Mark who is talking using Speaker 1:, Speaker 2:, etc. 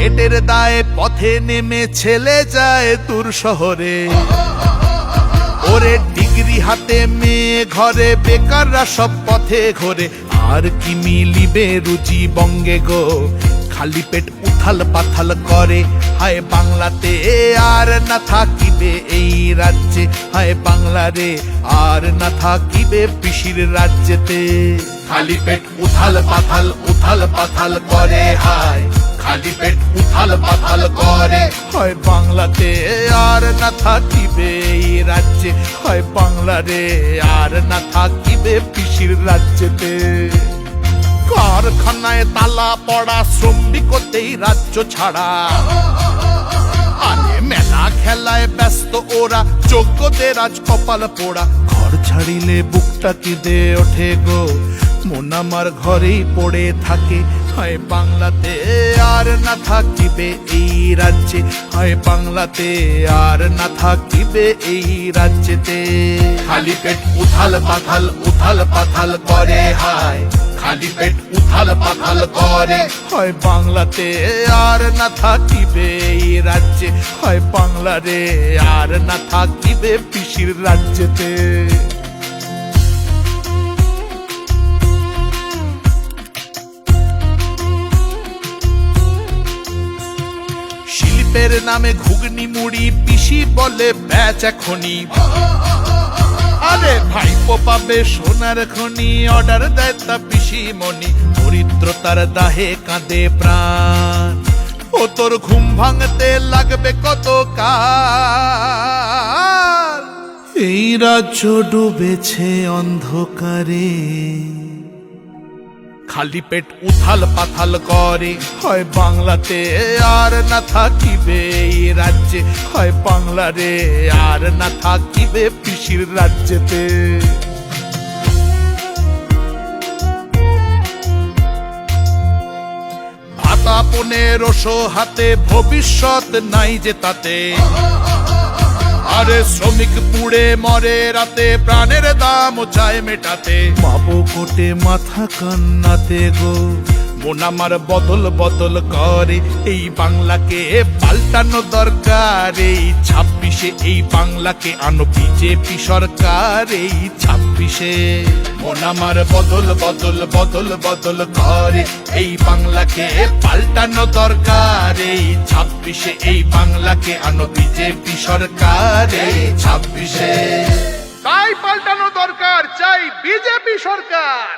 Speaker 1: পেটের দায়ে পথে নেমে ছেলে যায় দূর শহরে। ওরে ডিগ্রি হাতে মেয়ে ঘরে, বেকাররা সব পথে ঘোরে। আর কি মিলিবে রুচি বঙ্গে গো, খালি পেট উথাল পাথাল করে। হায় বাংলাতে আর না থাকিবে এই রাজ্যে, হায় বাংলা রে আর না থাকিবে পিসির রাজ্যেতে। খালি পেট উথাল পাথাল করে, হায় খালি পেট উথাল পাথাল করে। হয় বাংলাতে আর না থাকিবে এই রাজ্যে, হয় বাংলা রে আর না থাকিবে পিসির রাজ্যেতে। কারখানায় তালা পড়া, শ্রমিকতেই রাজ্য ছাড়া। আরে মেলা খেলায় ব্যস্ত ওরা, যোগ্যদের আজ কপাল পোড়া। ঘর ছাড়িলে বুকটা কেঁদে ওঠে গো, মন আমার ঘরেই পড়ে থাকে। হয় বাংলাতে আর না থাকিবে এই রাজ্যে, হয় বাংলাতে আর না থাকিবে এই রাজ্যেতে। খালি পেট উথাল পাথাল করে, হায় খালি পেট উথাল পাথাল করে। হয় বাংলাতে আর না থাকিবে এই রাজ্যে, হয় বাংলা রে আর না থাকিবে পিসির রাজ্যেতে। শিল্পের নামে ঘুগনি মুড়ি, পিসি বলে ব্যাচ এখনই। আরে ভাইপো পাবে সোনার খনি, অর্ডার দেয় তা পিসি মনি। দরিদ্রতার দাহে কাঁদে প্রাণ, ও তোর ঘুম ভাঙতে লাগবে কত কাল। এই রাজ্য ডুবেছে অন্ধকারে, খালি পেট উথাল পাথাল করে। হয় বাংলাতে আর না থাকিবে এই রাজ্যে, হয় বাংলা রে আর না থাকিবে পিসির রাজ্যেতে। ভাতা 1500 হাতে, ভবিষ্যৎ নাই যে তাতে। আরে শ্রমিক পুড়ে মরে রাতে, প্রাণের দাম চায় মেটাতে। বাবু কোটে মাথা কান্নাতে গো, মন আমার বদল করে। এই বাংলাকে পাল্টানো দরকার, এই 26-এ এই বাংলাকে আনো বিজেপি সরকার। এই 26-এ মন আমার বদল করে। এই বাংলাকে পাল্টানো দরকার, এই 26-এ এই বাংলাকে আনো বিজেপি সরকার। এই 26-এ তাই পাল্টানো দরকার, চাই বিজেপি সরকার।